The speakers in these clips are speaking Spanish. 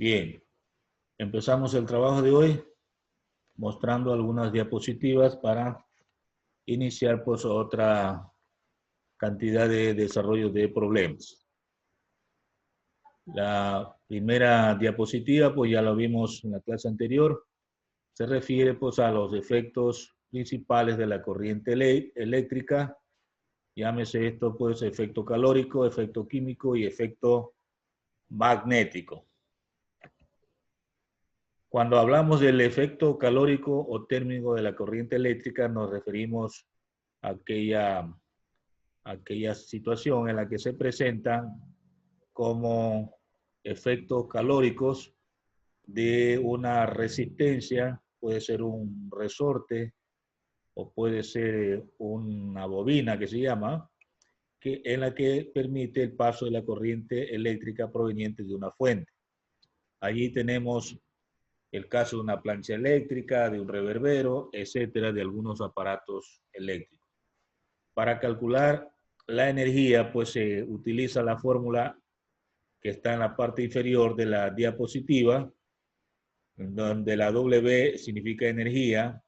Bien, empezamos el trabajo de hoy mostrando algunas diapositivas para iniciar pues otra cantidad de desarrollo de problemas. La primera diapositiva pues ya lo vimos en la clase anterior, se refiere pues a los efectos principales de la corriente eléctrica, llámese esto pues efecto calórico, efecto químico y efecto magnético. Cuando hablamos del efecto calórico o térmico de la corriente eléctrica, nos referimos a aquella situación en la que se presentan como efectos calóricos de una resistencia, puede ser un resorte o puede ser una bobina que se llama, en la que permite el paso de la corriente eléctrica proveniente de una fuente. Allí tenemos el caso de una plancha eléctrica, de un reverbero, etcétera, de algunos aparatos eléctricos. Para calcular la energía, pues se utiliza la fórmula que está en la parte inferior de la diapositiva, donde la W significa energía,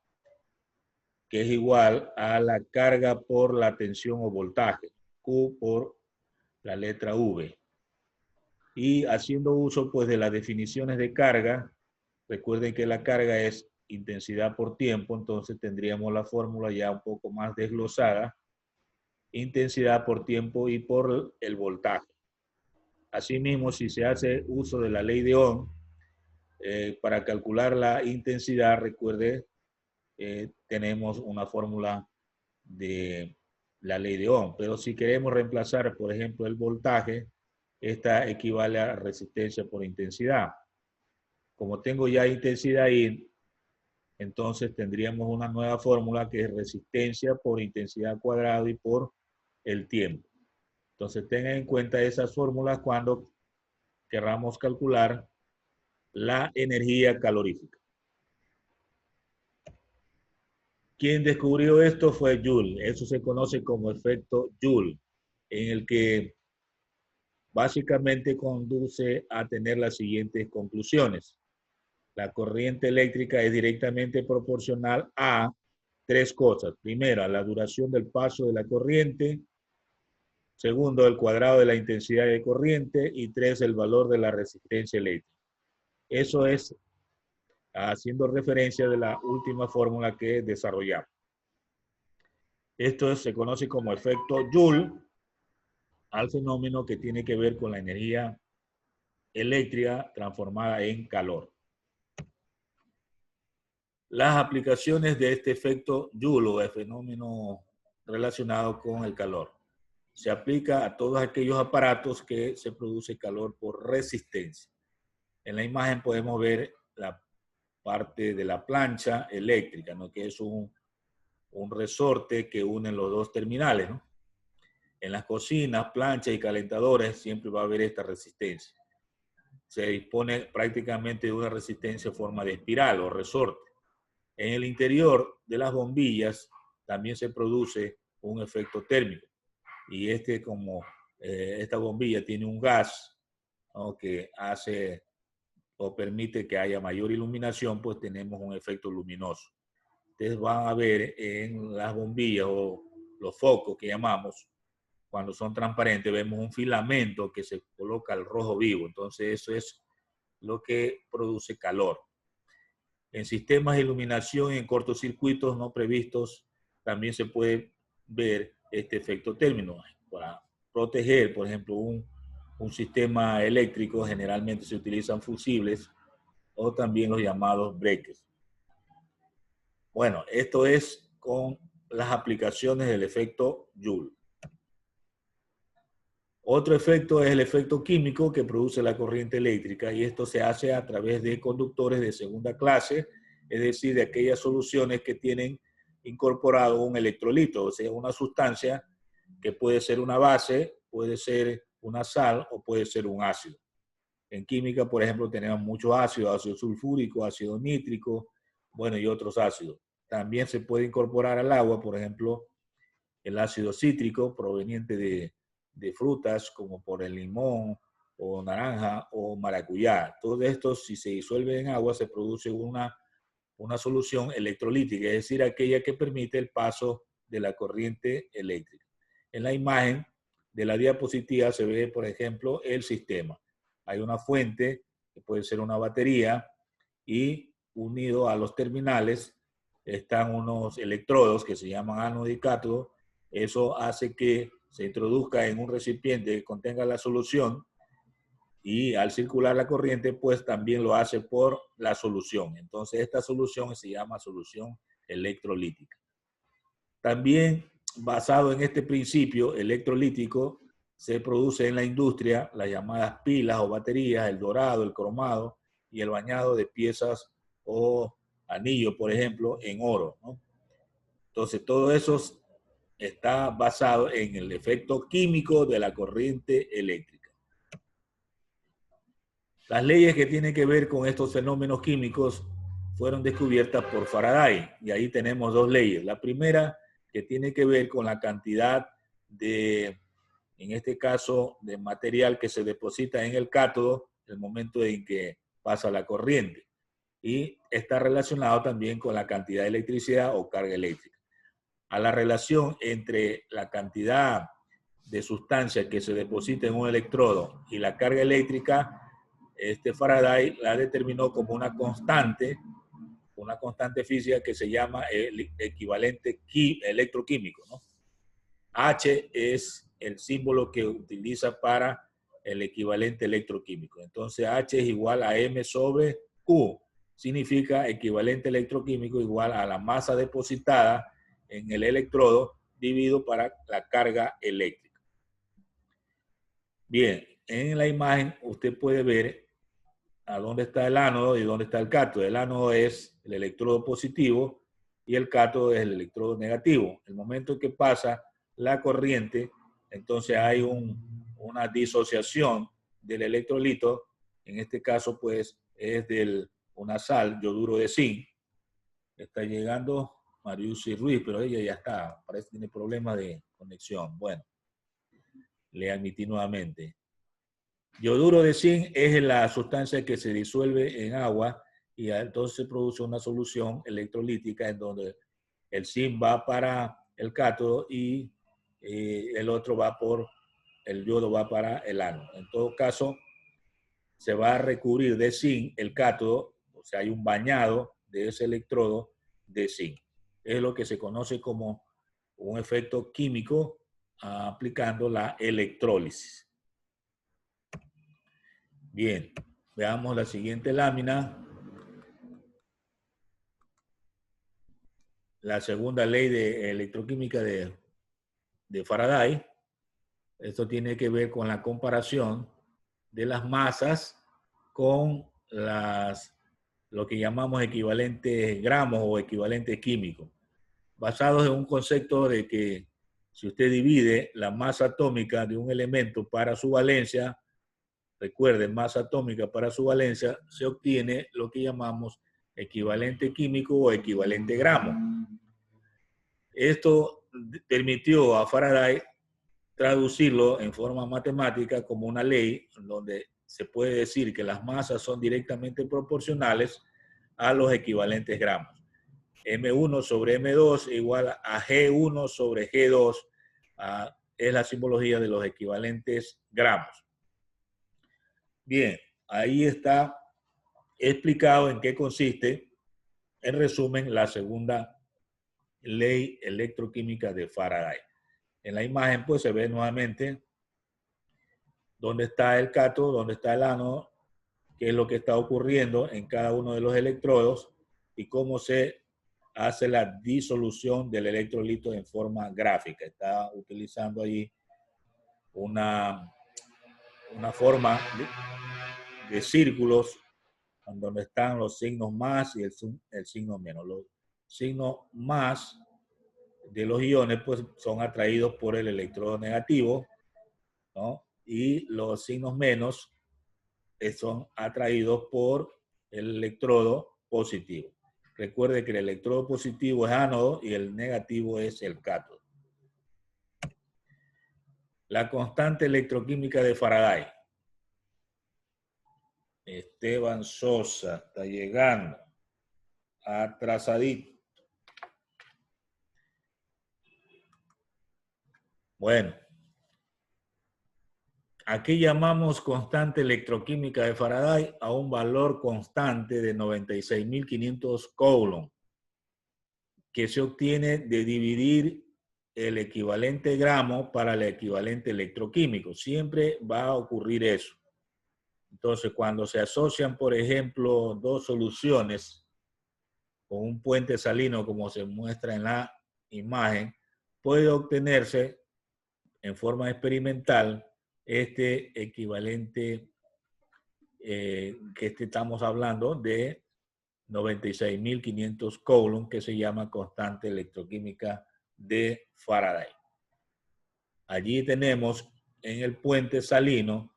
que es igual a la carga por la tensión o voltaje, Q por la letra V. Y haciendo uso pues de las definiciones de carga, recuerden que la carga es intensidad por tiempo, entonces tendríamos la fórmula ya un poco más desglosada, intensidad por tiempo y por el voltaje. Asimismo, si se hace uso de la ley de Ohm, para calcular la intensidad, recuerde, tenemos una fórmula de la ley de Ohm, pero si queremos reemplazar, por ejemplo, el voltaje, esta equivale a resistencia por intensidad. Como tengo ya intensidad I, entonces tendríamos una nueva fórmula que es resistencia por intensidad cuadrada y por el tiempo. Entonces tengan en cuenta esas fórmulas cuando queramos calcular la energía calorífica. ¿Quién descubrió esto? Fue Joule. Eso se conoce como efecto Joule, en el que básicamente conduce a tener las siguientes conclusiones. La corriente eléctrica es directamente proporcional a tres cosas. Primero, la duración del paso de la corriente. Segundo, el cuadrado de la intensidad de corriente. Y tres, el valor de la resistencia eléctrica. Eso es haciendo referencia de la última fórmula que desarrollamos. Esto se conoce como efecto Joule al fenómeno que tiene que ver con la energía eléctrica transformada en calor. Las aplicaciones de este efecto Joule o el fenómeno relacionado con el calor. Se aplica a todos aquellos aparatos que se produce calor por resistencia. En la imagen podemos ver la parte de la plancha eléctrica, ¿no? Que es un resorte que une los dos terminales, ¿no? En las cocinas, planchas y calentadores siempre va a haber esta resistencia. Se dispone prácticamente de una resistencia en forma de espiral o resorte. En el interior de las bombillas también se produce un efecto térmico. Y como esta bombilla tiene un gas, ¿no?, que hace o permite que haya mayor iluminación, pues tenemos un efecto luminoso. Ustedes van a ver en las bombillas o los focos que llamamos, cuando son transparentes, vemos un filamento que se coloca al rojo vivo. Entonces eso es lo que produce calor. En sistemas de iluminación y en cortocircuitos no previstos también se puede ver este efecto térmico. Para proteger, por ejemplo, un sistema eléctrico, generalmente se utilizan fusibles o también los llamados breakers. Bueno, esto es con las aplicaciones del efecto Joule. Otro efecto es el efecto químico que produce la corriente eléctrica, y esto se hace a través de conductores de segunda clase, es decir, de aquellas soluciones que tienen incorporado un electrolito, o sea, una sustancia que puede ser una base, puede ser una sal o puede ser un ácido. En química, por ejemplo, tenemos muchos ácidos, ácido sulfúrico, ácido nítrico, bueno, y otros ácidos. También se puede incorporar al agua, por ejemplo, el ácido cítrico proveniente de frutas como por el limón o naranja o maracuyá. Todo esto, si se disuelve en agua, se produce una solución electrolítica, es decir, aquella que permite el paso de la corriente eléctrica. En la imagen de la diapositiva se ve, por ejemplo, el sistema. Hay una fuente, que puede ser una batería, y unido a los terminales están unos electrodos que se llaman ánodo y cátodo. Eso hace que se introduzca en un recipiente que contenga la solución, y al circular la corriente, pues también lo hace por la solución. Entonces, esta solución se llama solución electrolítica. También, basado en este principio electrolítico, se produce en la industria las llamadas pilas o baterías, el dorado, el cromado y el bañado de piezas o anillos, por ejemplo, en oro, ¿no? Entonces, todo eso está basado en el efecto químico de la corriente eléctrica. Las leyes que tienen que ver con estos fenómenos químicos fueron descubiertas por Faraday, y ahí tenemos dos leyes. La primera, que tiene que ver con la cantidad de, en este caso, de material que se deposita en el cátodo en el momento en que pasa la corriente, y está relacionado también con la cantidad de electricidad o carga eléctrica. A la relación entre la cantidad de sustancia que se deposita en un electrodo y la carga eléctrica, Faraday la determinó como una constante física que se llama el equivalente electroquímico, ¿no? H es el símbolo que utiliza para el equivalente electroquímico. Entonces, H es igual a M sobre Q. Significa equivalente electroquímico igual a la masa depositada en el electrodo dividido para la carga eléctrica. Bien, en la imagen usted puede ver a dónde está el ánodo y dónde está el cátodo. El ánodo es el electrodo positivo y el cátodo es el electrodo negativo. El momento que pasa la corriente, entonces hay una disociación del electrolito. En este caso, pues, es una sal, yoduro de zinc. Está llegando Mariusi Ruiz, pero ella ya está. Parece que tiene problemas de conexión. Bueno, le admití nuevamente. Yoduro de zinc es la sustancia que se disuelve en agua y entonces se produce una solución electrolítica en donde el zinc va para el cátodo y el yodo va para el ánodo. En todo caso, se va a recubrir de zinc el cátodo, o sea, hay un bañado de ese electrodo de zinc. Es lo que se conoce como un efecto químico aplicando la electrólisis. Bien, veamos la siguiente lámina. La segunda ley de electroquímica de Faraday. Esto tiene que ver con la comparación de las masas con lo que llamamos equivalentes gramos o equivalentes químicos, basados en un concepto de que si usted divide la masa atómica de un elemento para su valencia, recuerden, masa atómica para su valencia, se obtiene lo que llamamos equivalente químico o equivalente gramo. Esto permitió a Faraday traducirlo en forma matemática como una ley donde se puede decir que las masas son directamente proporcionales a los equivalentes gramos. M1 sobre M2 igual a G1 sobre G2, es la simbología de los equivalentes gramos. Bien, ahí está explicado en qué consiste, en resumen, la segunda ley electroquímica de Faraday. En la imagen, pues, se ve nuevamente dónde está el cátodo, dónde está el ánodo, qué es lo que está ocurriendo en cada uno de los electrodos y cómo se hace la disolución del electrolito en forma gráfica. Está utilizando ahí una forma de círculos donde están los signos más y el signo menos. Los signos más de los iones pues son atraídos por el electrodo negativo, ¿no? Y los signos menos son atraídos por el electrodo positivo. Recuerde que el electrodo positivo es ánodo y el negativo es el cátodo. La constante electroquímica de Faraday. Esteban Sosa está llegando. Atrasadito. Bueno. Aquí llamamos constante electroquímica de Faraday a un valor constante de 96.500 Coulomb, que se obtiene de dividir el equivalente gramo para el equivalente electroquímico. Siempre va a ocurrir eso. Entonces, cuando se asocian, por ejemplo, dos soluciones con un puente salino, como se muestra en la imagen, puede obtenerse en forma experimental este equivalente que estamos hablando de 96.500 Coulomb, que se llama constante electroquímica de Faraday. Allí tenemos en el puente salino,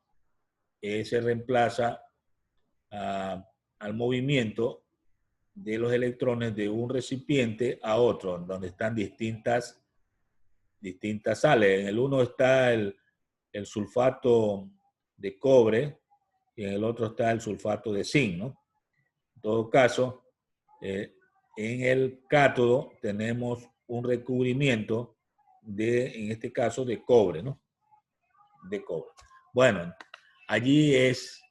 se reemplaza al movimiento de los electrones de un recipiente a otro, donde están distintas sales. En el uno está el sulfato de cobre y en el otro está el sulfato de zinc, ¿no? En todo caso, en el cátodo tenemos un recubrimiento en este caso, de cobre, ¿no? De cobre. Bueno, allí es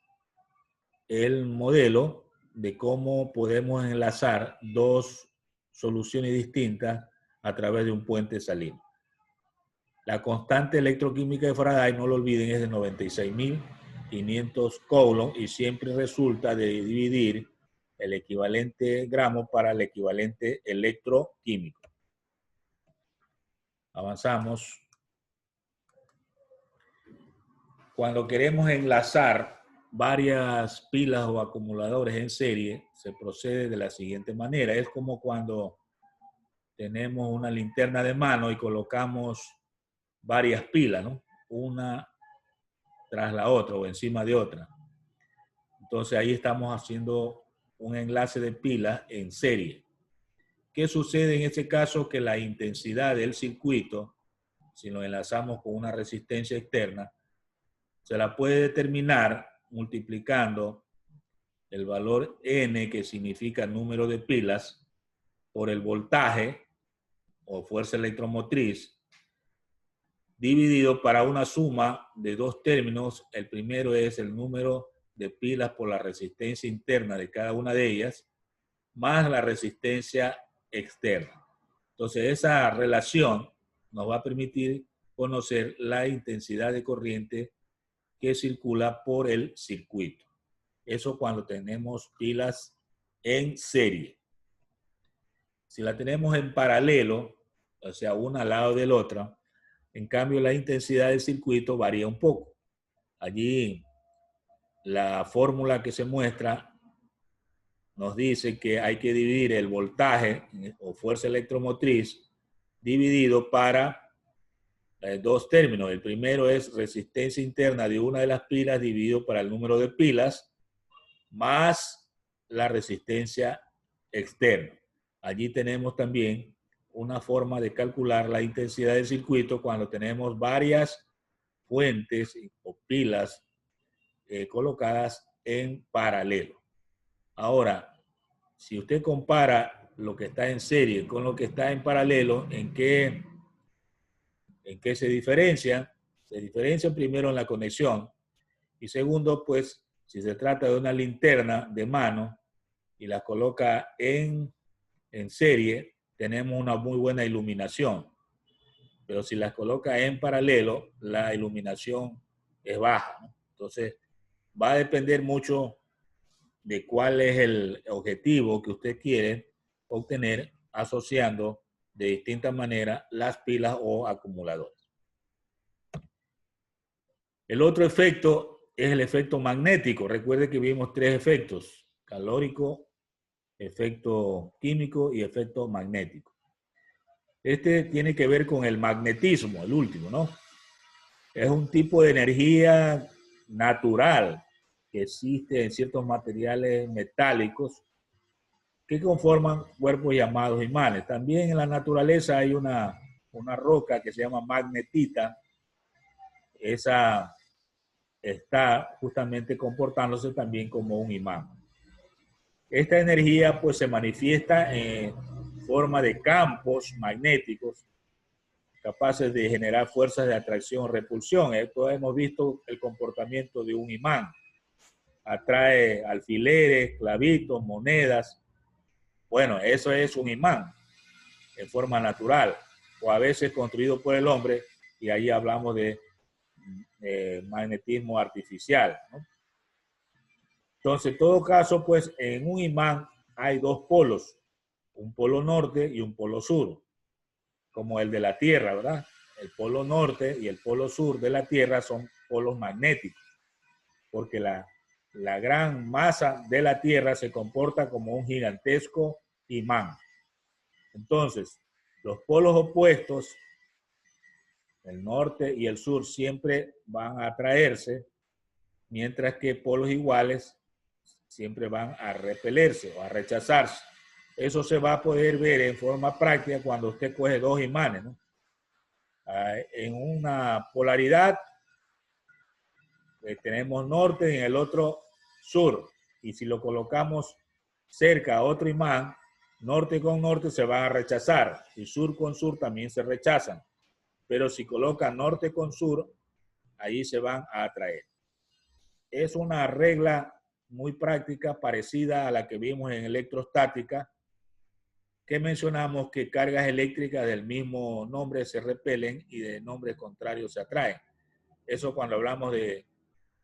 el modelo de cómo podemos enlazar dos soluciones distintas a través de un puente salino. La constante electroquímica de Faraday, no lo olviden, es de 96.500 Coulomb y siempre resulta de dividir el equivalente gramo para el equivalente electroquímico. Avanzamos. Cuando queremos enlazar varias pilas o acumuladores en serie, se procede de la siguiente manera. Es como cuando tenemos una linterna de mano y colocamos varias pilas, ¿no? Una tras la otra o encima de otra. Entonces ahí estamos haciendo un enlace de pilas en serie. ¿Qué sucede en este caso? Que la intensidad del circuito, si lo enlazamos con una resistencia externa, se la puede determinar multiplicando el valor N, que significa número de pilas, por el voltaje o fuerza electromotriz, dividido para una suma de dos términos. El primero es el número de pilas por la resistencia interna de cada una de ellas, más la resistencia externa. Entonces, esa relación nos va a permitir conocer la intensidad de corriente que circula por el circuito. Eso cuando tenemos pilas en serie. Si la tenemos en paralelo, o sea, una al lado de la otra, en cambio la intensidad del circuito varía un poco. Allí la fórmula que se muestra nos dice que hay que dividir el voltaje o fuerza electromotriz dividido para dos términos. El primero es resistencia interna de una de las pilas dividido para el número de pilas más la resistencia externa. Allí tenemos también una forma de calcular la intensidad del circuito cuando tenemos varias fuentes o pilas colocadas en paralelo. Ahora, si usted compara lo que está en serie con lo que está en paralelo, ¿en qué se diferencia? Se diferencia primero en la conexión y segundo, pues, si se trata de una linterna de mano y la coloca en serie, tenemos una muy buena iluminación. Pero si las coloca en paralelo, la iluminación es baja, ¿no? Entonces, va a depender mucho de cuál es el objetivo que usted quiere obtener asociando de distintas maneras las pilas o acumuladores. El otro efecto es el efecto magnético. Recuerde que vimos tres efectos: calórico, efecto químico y efecto magnético. Este tiene que ver con el magnetismo, el último, ¿no? Es un tipo de energía natural que existe en ciertos materiales metálicos que conforman cuerpos llamados imanes. También en la naturaleza hay una roca que se llama magnetita. Esa está justamente comportándose también como un imán. Esta energía pues se manifiesta en forma de campos magnéticos capaces de generar fuerzas de atracción o repulsión. Esto hemos visto el comportamiento de un imán. Atrae alfileres, clavitos, monedas. Bueno, eso es un imán en forma natural o a veces construido por el hombre, y ahí hablamos de magnetismo artificial, ¿no? Entonces, en todo caso, pues en un imán hay dos polos, un polo norte y un polo sur, como el de la Tierra, ¿verdad? El polo norte y el polo sur de la Tierra son polos magnéticos, porque la gran masa de la Tierra se comporta como un gigantesco imán. Entonces, los polos opuestos, el norte y el sur, siempre van a atraerse, mientras que polos iguales siempre van a repelerse o a rechazarse. Eso se va a poder ver en forma práctica cuando usted coge dos imanes, ¿no? En una polaridad tenemos norte y en el otro sur. Y si lo colocamos cerca a otro imán, norte con norte se van a rechazar y sur con sur también se rechazan. Pero si colocan norte con sur, ahí se van a atraer. Es una regla muy práctica parecida a la que vimos en electrostática, que mencionamos que cargas eléctricas del mismo nombre se repelen y de nombre contrario se atraen. Eso cuando hablamos de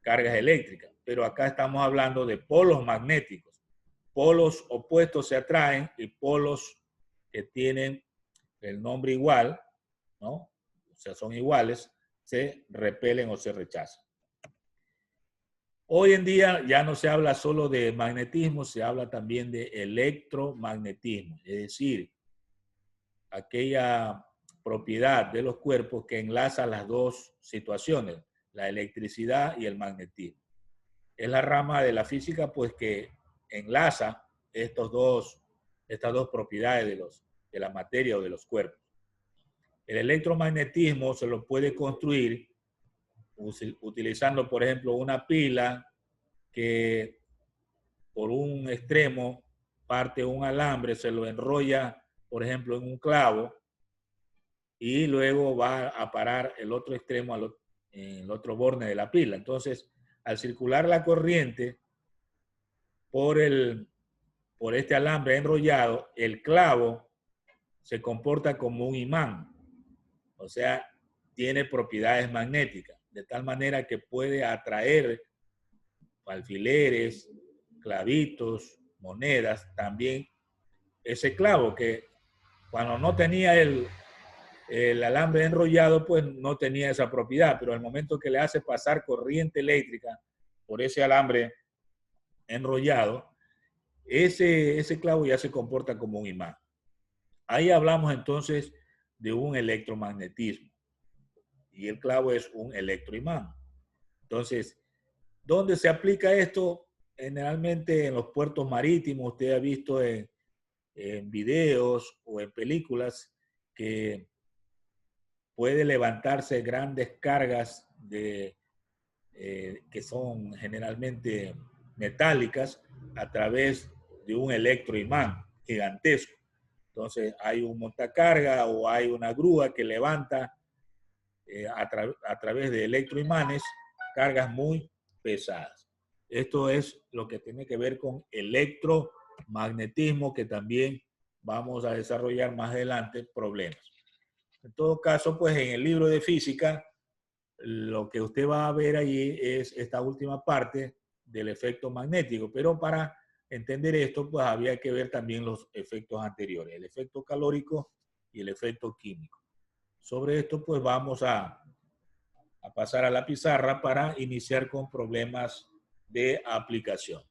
cargas eléctricas, pero acá estamos hablando de polos magnéticos. Polos opuestos se atraen y polos que tienen el nombre igual, ¿no? O sea, son iguales, se repelen o se rechazan. Hoy en día ya no se habla solo de magnetismo, se habla también de electromagnetismo, es decir, aquella propiedad de los cuerpos que enlaza las dos situaciones, la electricidad y el magnetismo. Es la rama de la física pues que enlaza estas dos propiedades de la materia o de los cuerpos. El electromagnetismo se lo puede construir utilizando, por ejemplo, una pila que por un extremo parte un alambre, se lo enrolla, por ejemplo, en un clavo y luego va a parar el otro extremo en el otro borde de la pila. Entonces, al circular la corriente por este alambre enrollado, el clavo se comporta como un imán, o sea, tiene propiedades magnéticas, de tal manera que puede atraer alfileres, clavitos, monedas, también ese clavo que cuando no tenía el alambre enrollado, pues no tenía esa propiedad, pero al momento que le hace pasar corriente eléctrica por ese alambre enrollado, ese clavo ya se comporta como un imán. Ahí hablamos entonces de un electromagnetismo y el clavo es un electroimán. Entonces, ¿dónde se aplica esto? Generalmente en los puertos marítimos. Usted ha visto en videos o en películas que puede levantarse grandes cargas que son generalmente metálicas a través de un electroimán gigantesco. Entonces hay un montacarga o hay una grúa que levanta a través de electroimanes cargas muy pesadas. Esto es lo que tiene que ver con electromagnetismo, que también vamos a desarrollar más adelante problemas. En todo caso, pues en el libro de física, lo que usted va a ver allí es esta última parte del efecto magnético, pero para entender esto, pues había que ver también los efectos anteriores, el efecto calórico y el efecto químico. Sobre esto, pues vamos a pasar a la pizarra para iniciar con problemas de aplicación.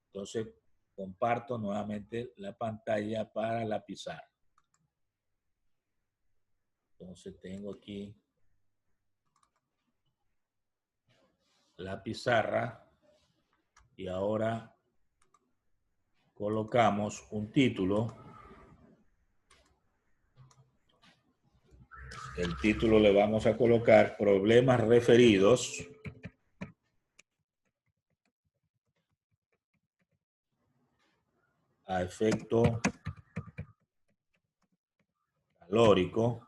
Entonces, comparto nuevamente la pantalla para la pizarra. Entonces, tengo aquí la pizarra y ahora colocamos un título. El título le vamos a colocar problemas referidos a efecto calórico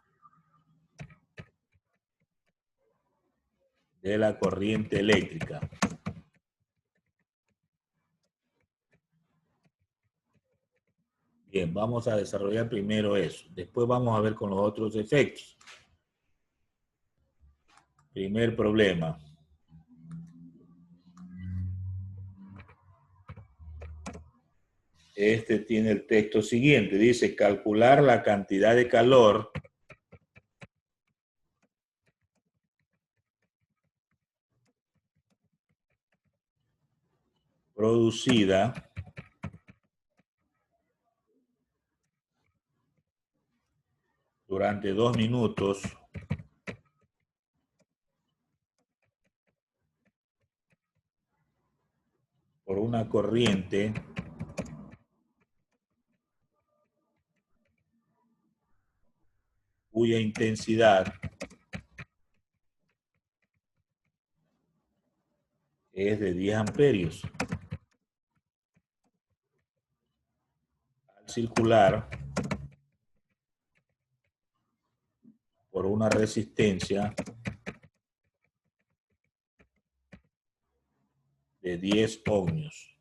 de la corriente eléctrica. Bien, vamos a desarrollar primero eso. Después vamos a ver con los otros efectos. Primer problema. Este tiene el texto siguiente. Dice, calcular la cantidad de calor producida durante 2 minutos por una corriente cuya intensidad es de 10 amperios. Al circular por una resistencia de 10 ohmios.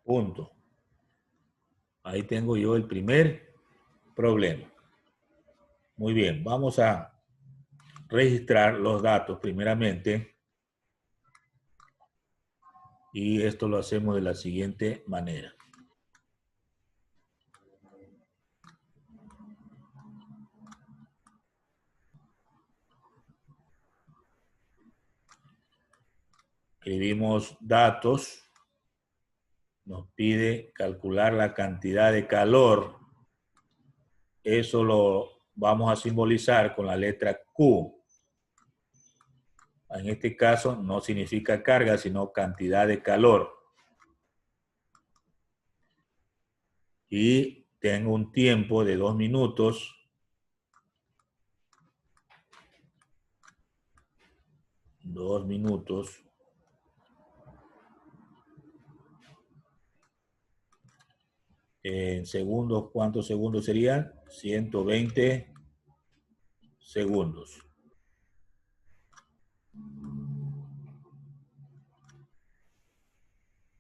Punto. Ahí tengo yo el primer problema. Muy bien, vamos a registrar los datos primeramente y esto lo hacemos de la siguiente manera. Escribimos datos, nos pide calcular la cantidad de calor. Eso lo vamos a simbolizar con la letra Q. En este caso no significa carga, sino cantidad de calor. Y tengo un tiempo de 2 minutos. 2 minutos. En segundos, ¿cuántos segundos serían? 120 segundos.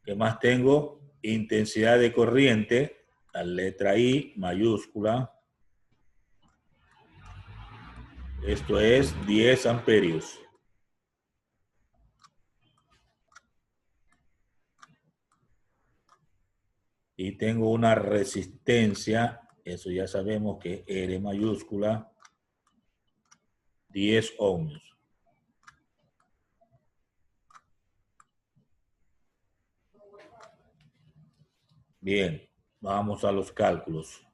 ¿Qué más tengo? Intensidad de corriente, la letra I mayúscula. Esto es 10 amperios. Y tengo una resistencia, eso ya sabemos que R mayúscula, 10 ohmios. Bien, vamos a los cálculos.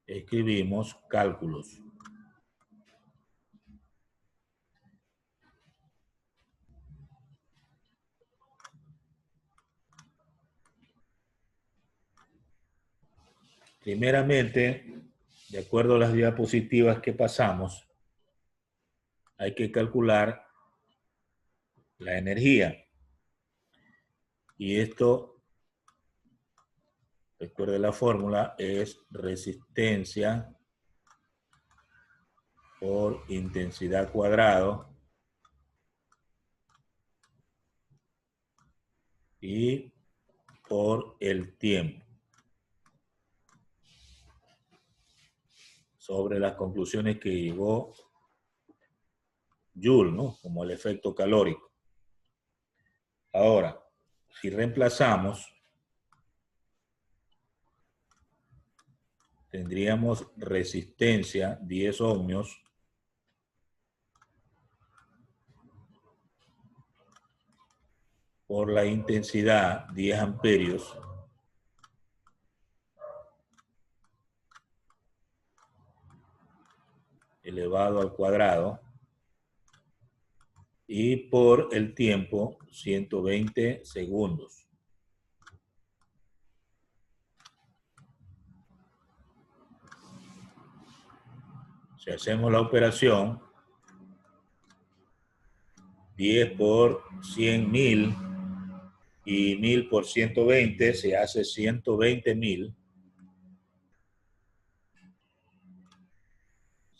Escribimos cálculos. Primeramente, de acuerdo a las diapositivas que pasamos, hay que calcular la energía. Y esto, recuerde la fórmula, es resistencia por intensidad cuadrado y por el tiempo. Sobre las conclusiones que llegó Joule, ¿no? Como el efecto calórico. Ahora, si reemplazamos, tendríamos resistencia 10 ohmios por la intensidad 10 amperios elevado al cuadrado y por el tiempo 120 segundos. Si hacemos la operación, 10 por 100.000 y 1000 por 120 se hace 120.000.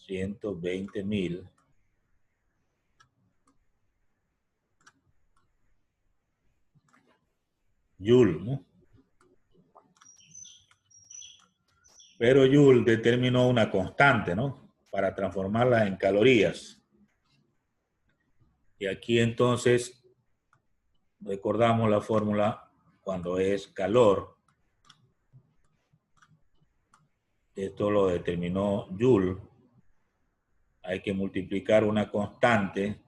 120.000 Joule, ¿no? Pero Joule determinó una constante, ¿no? Para transformarla en calorías. Y aquí entonces recordamos la fórmula cuando es calor. Esto lo determinó Joule. Hay que multiplicar una constante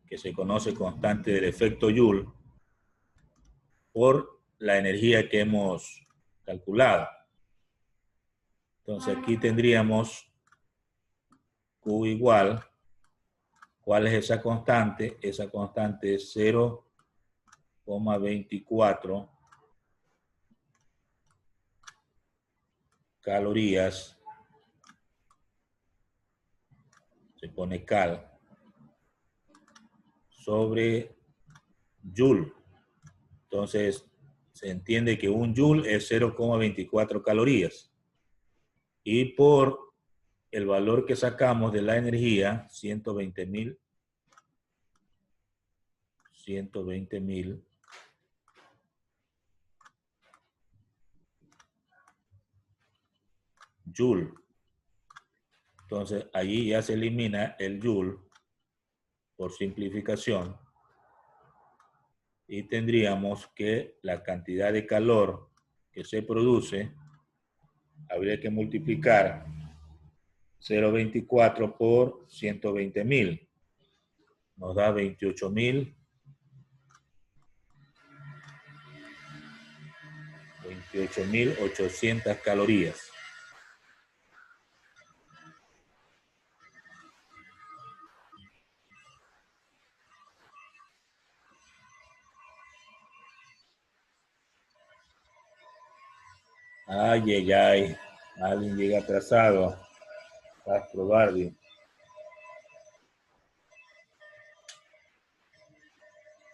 que se conoce constante del efecto Joule por la energía que hemos calculado. Entonces aquí tendríamos Q igual, ¿cuál es esa constante? Esa constante es 0,24 calorías, se pone cal, sobre Joule. Entonces, se entiende que un Joule es 0,24 calorías. Y por el valor que sacamos de la energía, 120.000 Joule. Entonces, allí ya se elimina el Joule por simplificación. Y tendríamos que la cantidad de calor que se produce, habría que multiplicar 0,24 por 120.000. Nos da 28.800 calorías. Ay, ay, ay. Alguien llega atrasado. Castro Barbie.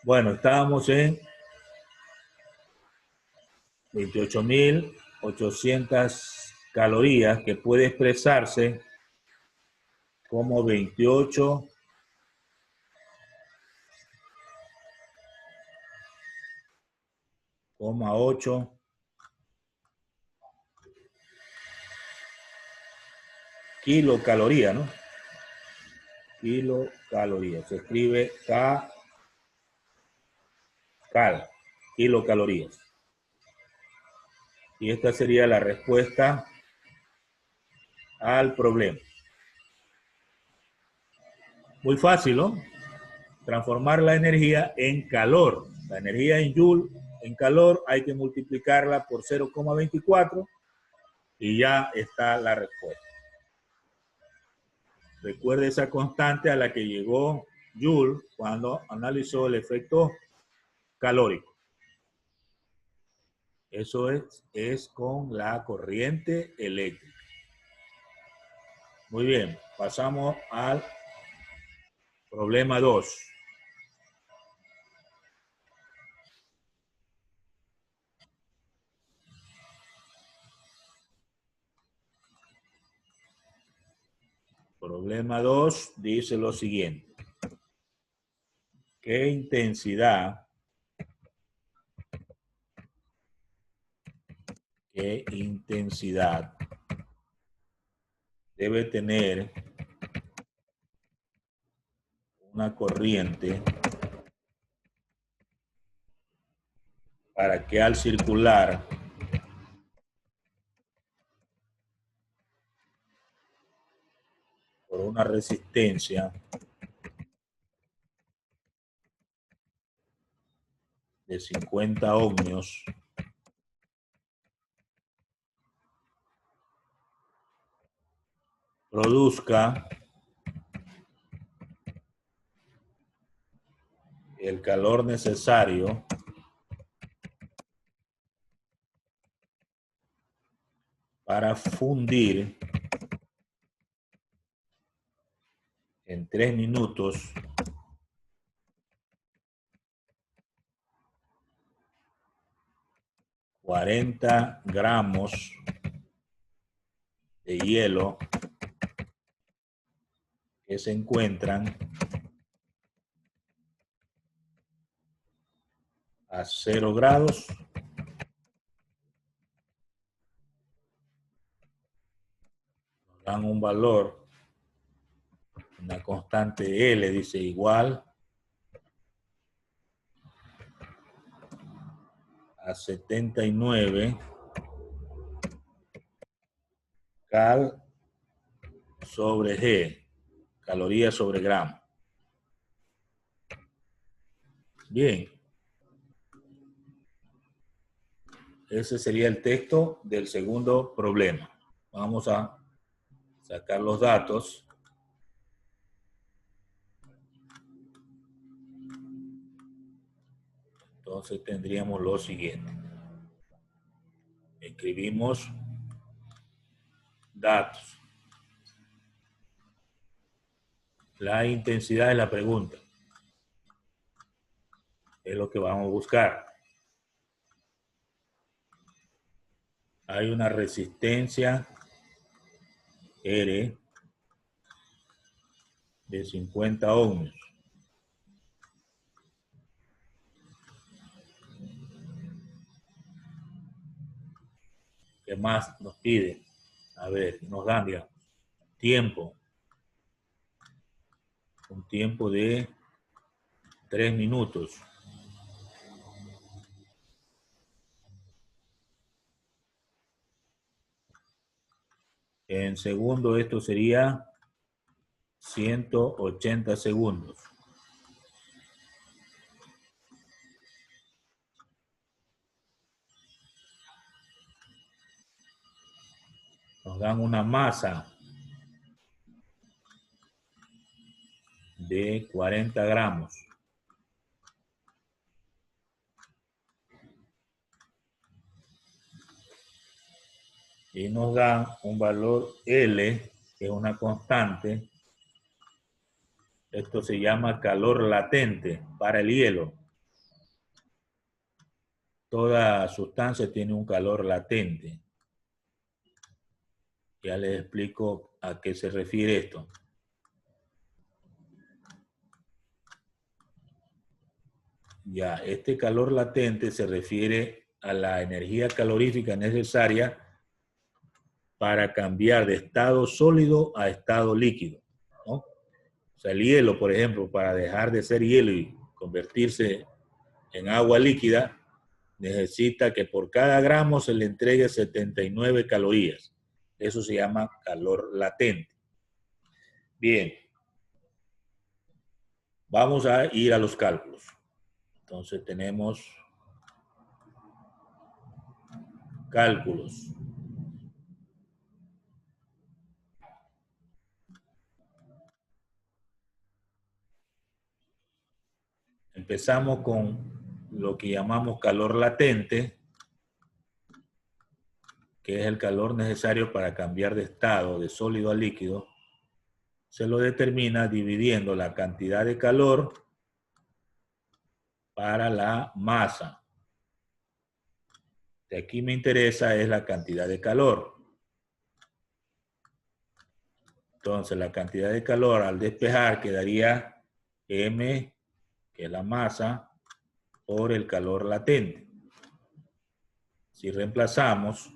Bueno, estábamos en 28.800 calorías, que puede expresarse como 28,8 kilocalorías, ¿no? Kilocalorías. Se escribe kilocalorías. Y esta sería la respuesta al problema. Muy fácil, ¿no? Transformar la energía en calor. La energía en Joule, en calor, hay que multiplicarla por 0,24 y ya está la respuesta. Recuerde esa constante a la que llegó Joule cuando analizó el efecto calórico. Eso es con la corriente eléctrica. Muy bien, pasamos al problema 2. Problema 2 dice lo siguiente. ¿Qué intensidad debe tener una corriente para que al circular por una resistencia de 50 ohmios produzca el calor necesario para fundir en 3 minutos 40 gramos de hielo que se encuentran a 0 grados nos dan un valor, una constante L, dice igual a 79 cal sobre G, calorías sobre gramo. Bien. Ese sería el texto del segundo problema. Vamos a sacar los datos. Entonces tendríamos lo siguiente. Escribimos datos. La intensidad de la pregunta es lo que vamos a buscar. Hay una resistencia R de 50 ohmios. ¿Qué más nos pide? A ver, nos dan, digamos, tiempo. Un tiempo de 3 minutos. En segundo esto sería 180 segundos. Nos dan una masa de 40 gramos. Y nos dan un valor L, que es una constante. Esto se llama calor latente para el hielo. Toda sustancia tiene un calor latente. Ya les explico a qué se refiere esto. Ya, este calor latente se refiere a la energía calorífica necesaria para cambiar de estado sólido a estado líquido, ¿no? O sea, el hielo, por ejemplo, para dejar de ser hielo y convertirse en agua líquida, necesita que por cada gramo se le entregue 79 calorías. Eso se llama calor latente. Bien. Vamos a ir a los cálculos. Entonces tenemos cálculos. Empezamos con lo que llamamos calor latente, que es el calor necesario para cambiar de estado de sólido a líquido. Se lo determina dividiendo la cantidad de calor para la masa. De aquí me interesa es la cantidad de calor. Entonces la cantidad de calor al despejar quedaría M, que es la masa, por el calor latente. Si reemplazamos,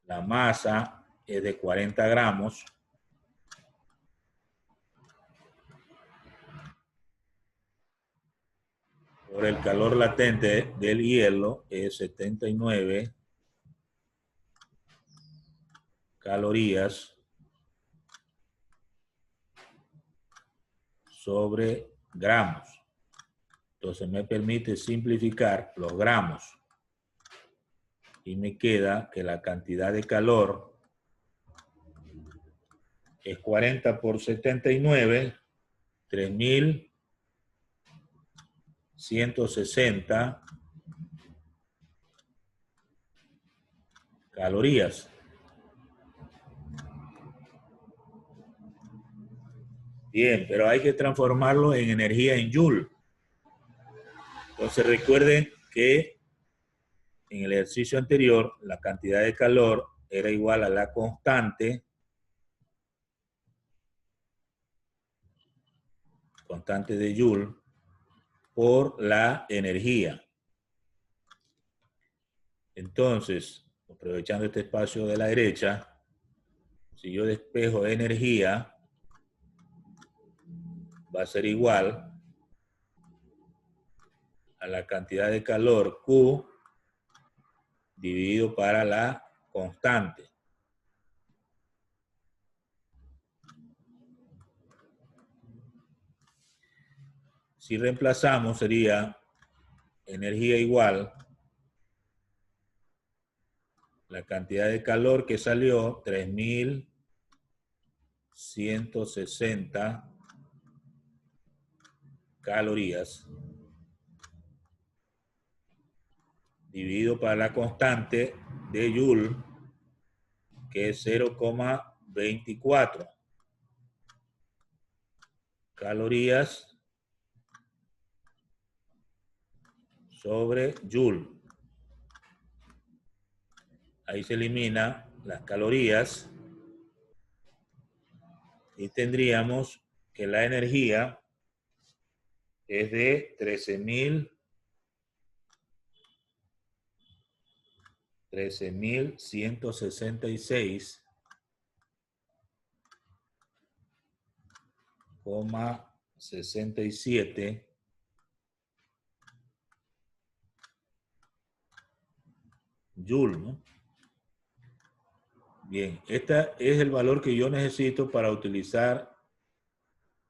la masa es de 40 gramos. Por el calor latente del hielo es 79 calorías sobre gramos. Entonces me permite simplificar los gramos. Y me queda que la cantidad de calor es 40 por 79, 3.160 calorías. Bien, pero hay que transformarlo en energía en Joule. Entonces recuerden que en el ejercicio anterior, la cantidad de calor era igual a la constante de Joule por la energía. Entonces, aprovechando este espacio de la derecha, si yo despejo energía, va a ser igual a la cantidad de calor Q dividido para la constante. Si reemplazamos, sería energía igual la cantidad de calor que salió, 3160 calorías, dividido para la constante de Joule, que es 0,24 calorías sobre Joule. Ahí se elimina las calorías y tendríamos que la energía es de 13.166,67 Joule, ¿no? Bien, este es el valor que yo necesito para utilizar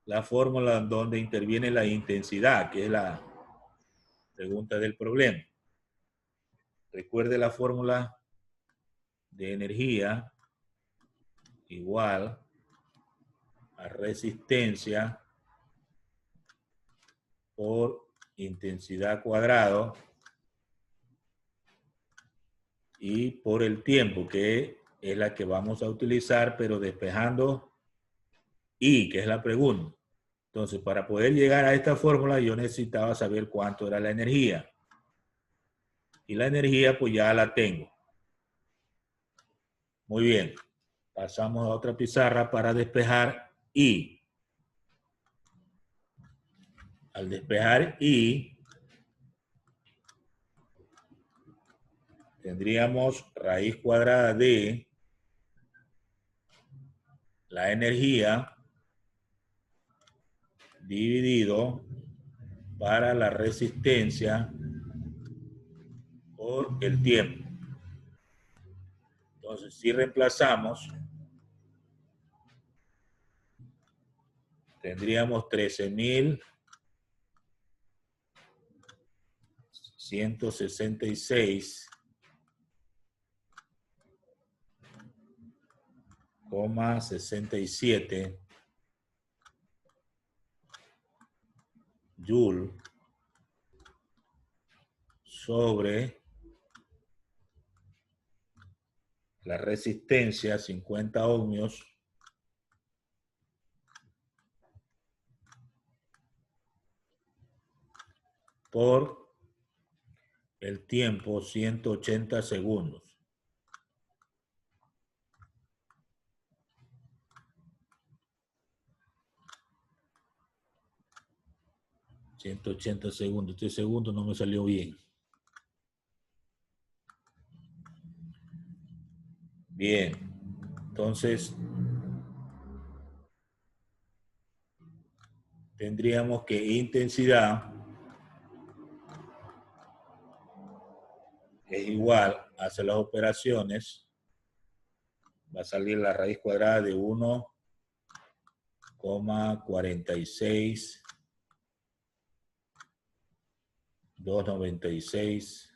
la fórmula donde interviene la intensidad, que es la pregunta del problema. Recuerde la fórmula de energía igual a resistencia por intensidad cuadrado y por el tiempo, que es la que vamos a utilizar, pero despejando I, que es la pregunta. Entonces, para poder llegar a esta fórmula, yo necesitaba saber cuánto era la energía. Y la energía, pues ya la tengo. Muy bien. Pasamos a otra pizarra para despejar I. Al despejar I, tendríamos raíz cuadrada de la energía dividido para la resistencia por el tiempo. Entonces, si reemplazamos, tendríamos 13.166,67 Joule sobre la resistencia 50 ohmios por el tiempo 180 segundos. 180 segundos. Este segundo no me salió bien. Bien. Entonces, tendríamos que intensidad es igual a hacer las operaciones. Va a salir la raíz cuadrada de 1,46 296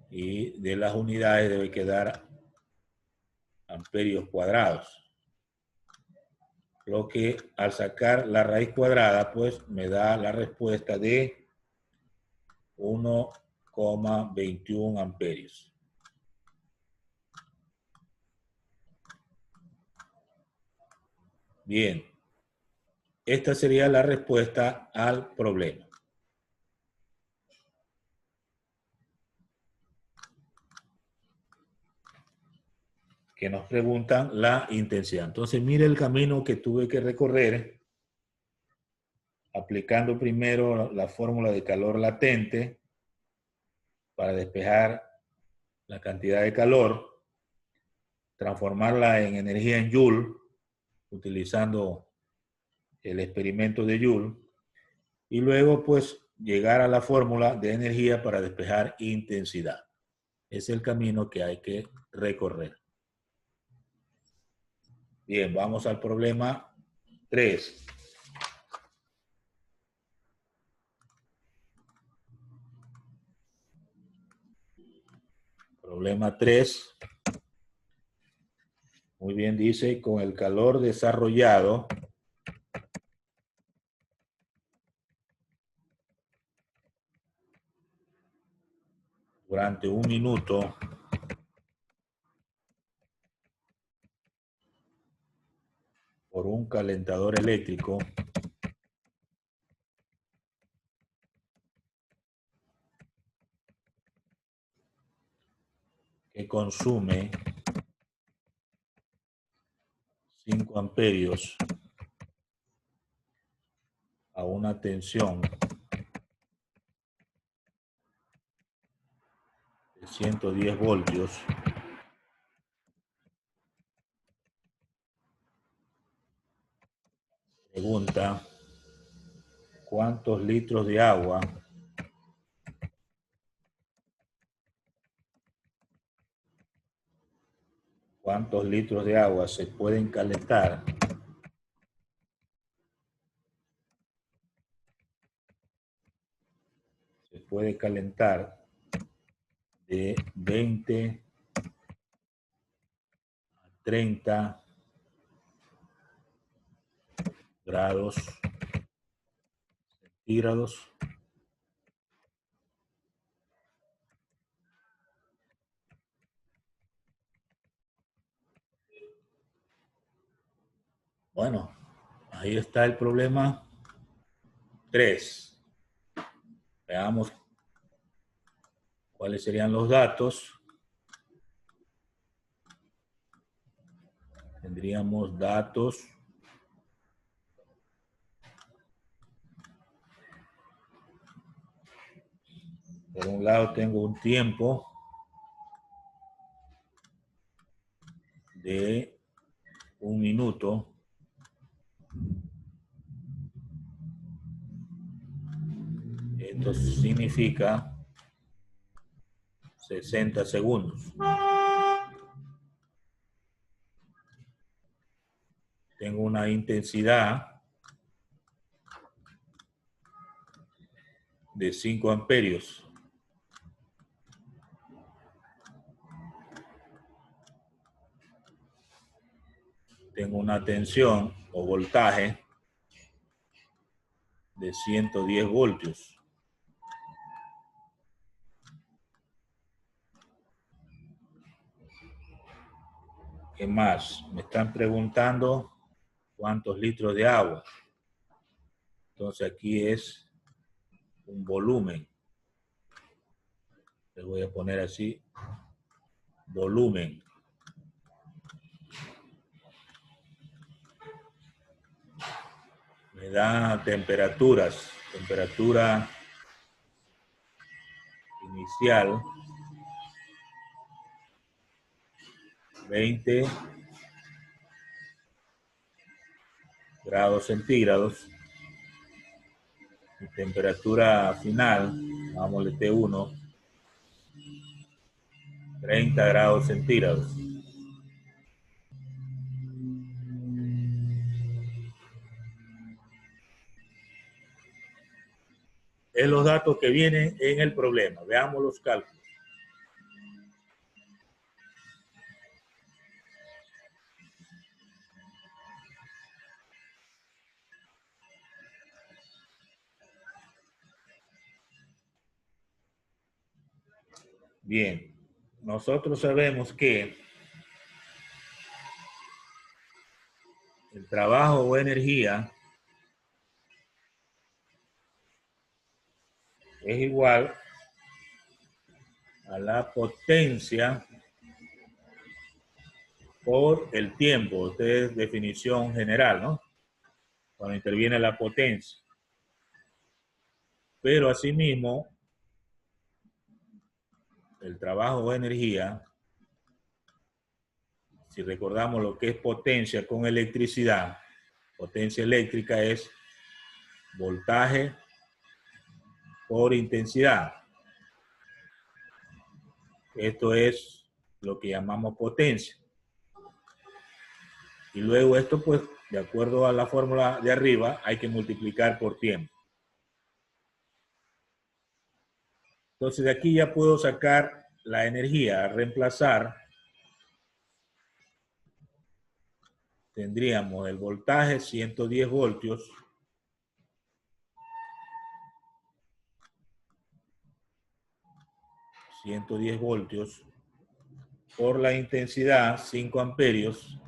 y de las unidades debe quedar amperios cuadrados. Lo que al sacar la raíz cuadrada, pues me da la respuesta de 1,21 amperios. Bien. esta sería la respuesta al problema. Que nos preguntan la intensidad. Entonces, mire el camino que tuve que recorrer, aplicando primero la fórmula de calor latente para despejar la cantidad de calor, transformarla en energía en Joule, utilizando el experimento de Joule, y luego pues llegar a la fórmula de energía para despejar intensidad. Es el camino que hay que recorrer. Bien, vamos al problema 3. Problema 3. Muy bien, dice, con el calor desarrollado durante 1 minuto por un calentador eléctrico que consume 5 amperios a una tensión de 110 voltios, pregunta cuántos litros de agua se pueden calentar de 20 a 30 grados centígrados. Bueno, ahí está el problema 3. Veamos cuáles serían los datos. Tendríamos datos. Por un lado tengo un tiempo de 1 minuto. Esto significa 60 segundos. Tengo una intensidad de 5 amperios. Tengo una tensión o voltaje de 110 voltios. ¿Qué más? Me están preguntando cuántos litros de agua. Entonces aquí es un volumen. Le voy a poner así, volumen. Me da temperaturas. Temperatura inicial 20 grados centígrados. Y temperatura final, vamos a T1, 30 grados centígrados. Es los datos que vienen en el problema. Veamos los cálculos. Bien, nosotros sabemos que el trabajo o energía es igual a la potencia por el tiempo. Esta es definición general, ¿no? Cuando interviene la potencia. Pero asimismo, el trabajo o energía, si recordamos lo que es potencia con electricidad, potencia eléctrica es voltaje por intensidad. Esto es lo que llamamos potencia. Y luego esto, pues, de acuerdo a la fórmula de arriba, hay que multiplicar por tiempo. Entonces, de aquí ya puedo sacar la energía, reemplazar. Tendríamos el voltaje 110 voltios por la intensidad 5 amperios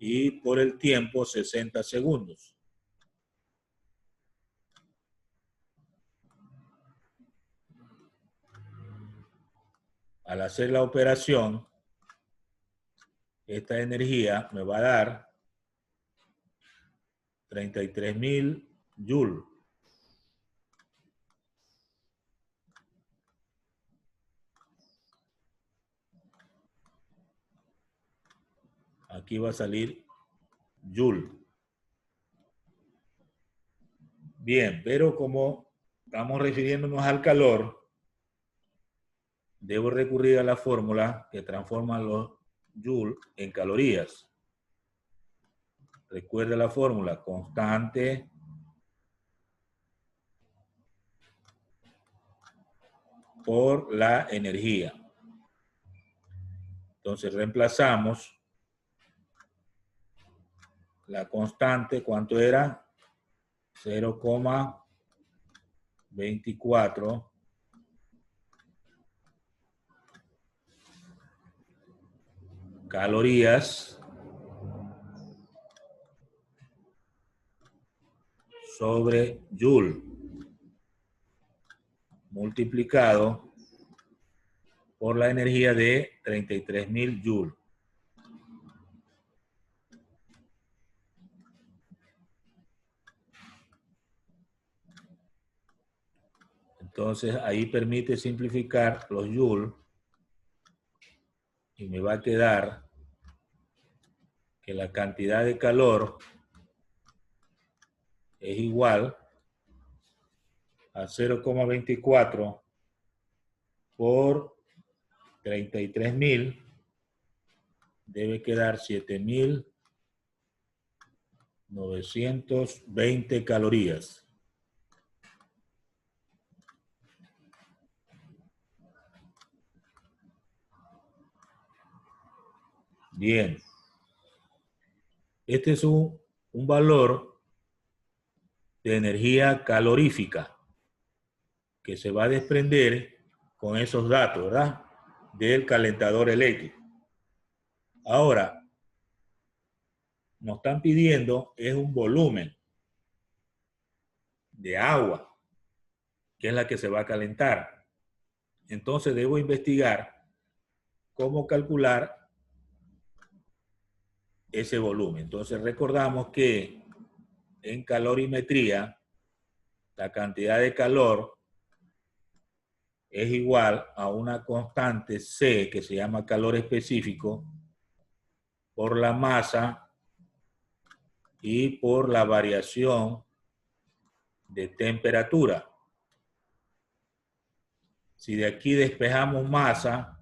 y por el tiempo 60 segundos. Al hacer la operación, esta energía me va a dar 33.000 joules. Aquí va a salir joule. Bien, pero como estamos refiriéndonos al calor, debo recurrir a la fórmula que transforma los joules en calorías. Recuerda la fórmula, constante por la energía. Entonces reemplazamos la constante, ¿cuánto era? 0,24 calorías sobre joule multiplicado por la energía de 33.000 joules. Entonces ahí permite simplificar los joules y me va a quedar que la cantidad de calor es igual a 0,24 por 33.000, debe quedar 7.920 calorías. Bien. Este es un valor de energía calorífica que se va a desprender con esos datos, ¿verdad? Del calentador eléctrico. Ahora, nos están pidiendo es un volumen de agua, que es la que se va a calentar. Entonces debo investigar cómo calcular ese volumen. Entonces recordamos que en calorimetría la cantidad de calor es igual a una constante C que se llama calor específico por la masa y por la variación de temperatura. Si de aquí despejamos masa,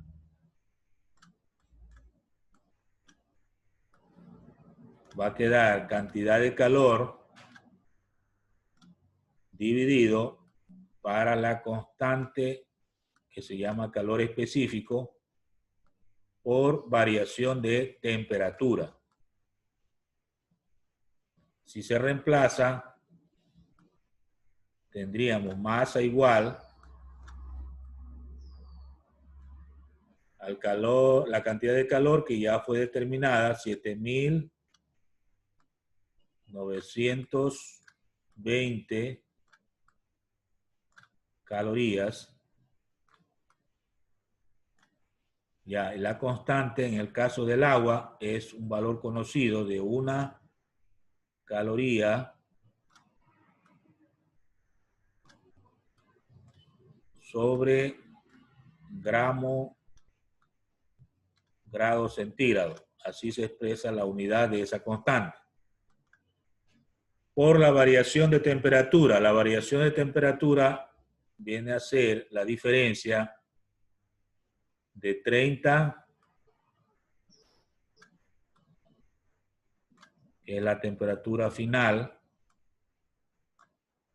va a quedar cantidad de calor dividido para la constante que se llama calor específico por variación de temperatura. Si se reemplaza, tendríamos masa igual al calor, la cantidad de calor que ya fue determinada, 7.920 920 calorías. Ya, y la constante en el caso del agua es un valor conocido de 1 caloría sobre grado centígrado. Así se expresa la unidad de esa constante. Por la variación de temperatura. La variación de temperatura viene a ser la diferencia de 30, que es la temperatura final,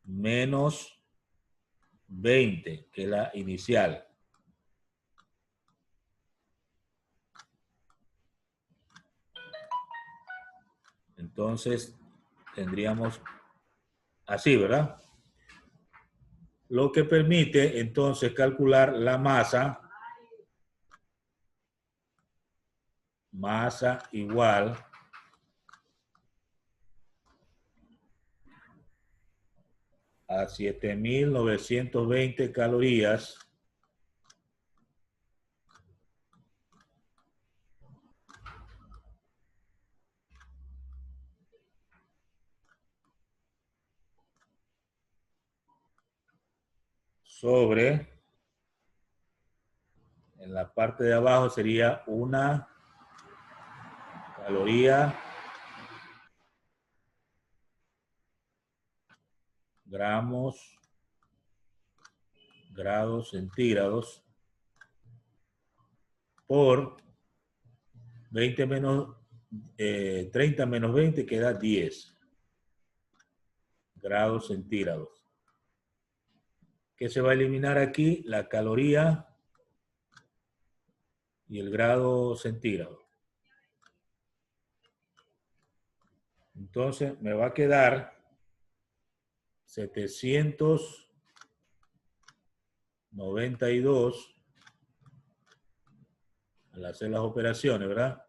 menos 20, que es la inicial. Entonces, tendríamos así, ¿verdad? Lo que permite entonces calcular la masa igual a 7.920 calorías sobre, en la parte de abajo sería 1 caloría gramos, grados centígrados por 20 menos 30 menos 20 queda 10 grados centígrados. ¿Qué se va a eliminar aquí? La caloría y el grado centígrado. Entonces me va a quedar 792 al hacer las operaciones, ¿verdad?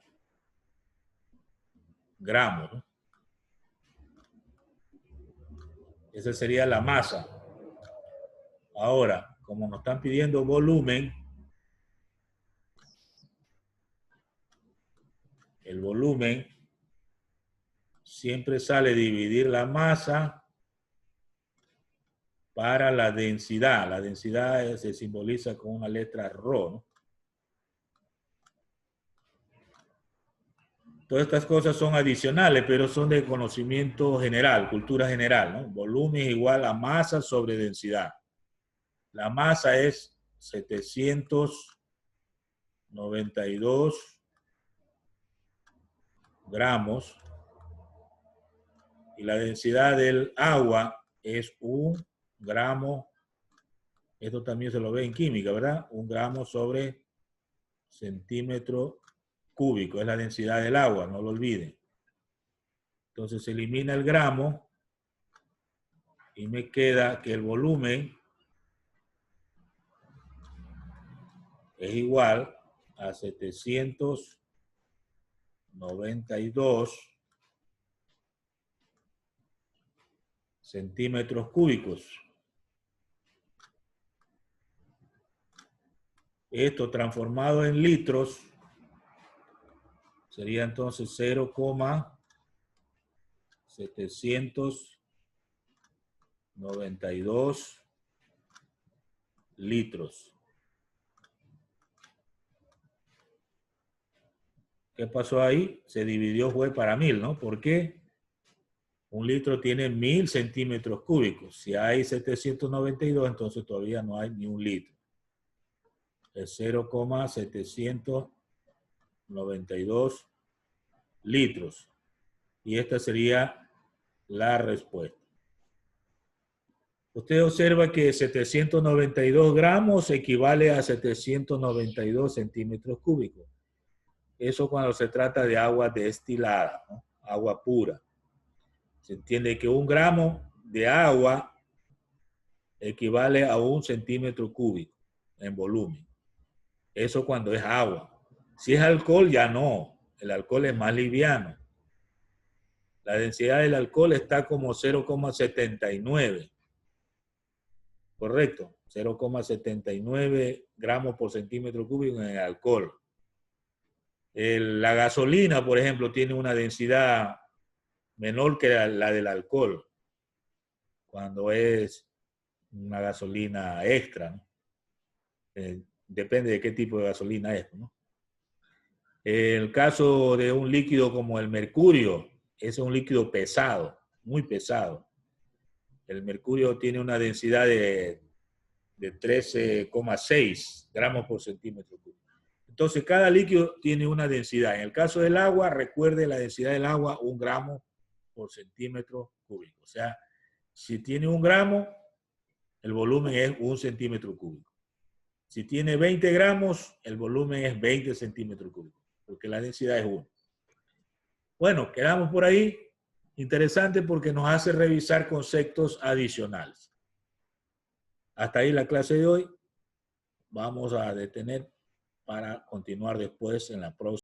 Gramos, ¿no? Esa sería la masa. Ahora, como nos están pidiendo volumen, el volumen siempre sale dividir la masa para la densidad. La densidad se simboliza con una letra ρ, ¿no? Todas estas cosas son adicionales, pero son de conocimiento general, cultura general, ¿no? Volumen es igual a masa sobre densidad. La masa es 792 gramos y la densidad del agua es 1 gramo. Esto también se lo ve en química, ¿verdad? 1 gramo sobre centímetro cúbico. Es la densidad del agua, no lo olviden. Entonces se elimina el gramo y me queda que el volumen es igual a 792 centímetros cúbicos. Esto transformado en litros sería entonces 0,792 litros. ¿Qué pasó ahí? Se dividió, fue para 1000, ¿no? ¿Por qué? Un litro tiene 1000 centímetros cúbicos. Si hay 792, entonces todavía no hay ni un litro. Es 0,792 litros. Y esta sería la respuesta. Usted observa que 792 gramos equivale a 792 centímetros cúbicos. Eso cuando se trata de agua destilada, ¿no? Agua pura. Se entiende que 1 gramo de agua equivale a 1 centímetro cúbico en volumen. Eso cuando es agua. Si es alcohol, ya no. El alcohol es más liviano. La densidad del alcohol está como 0,79. Correcto. 0,79 gramos por centímetro cúbico en el alcohol. La gasolina, por ejemplo, tiene una densidad menor que la del alcohol, cuando es una gasolina extra, ¿no? Depende de qué tipo de gasolina es, ¿no? El caso de un líquido como el mercurio, es un líquido pesado, muy pesado. El mercurio tiene una densidad de 13,6 gramos por centímetro cúbico. Entonces, cada líquido tiene una densidad. En el caso del agua, recuerde la densidad del agua, 1 gramo por centímetro cúbico. O sea, si tiene 1 gramo, el volumen es 1 centímetro cúbico. Si tiene 20 gramos, el volumen es 20 centímetros cúbicos, porque la densidad es 1. Bueno, quedamos por ahí. Interesante porque nos hace revisar conceptos adicionales. Hasta ahí la clase de hoy. Vamos a detener para continuar después en la próxima.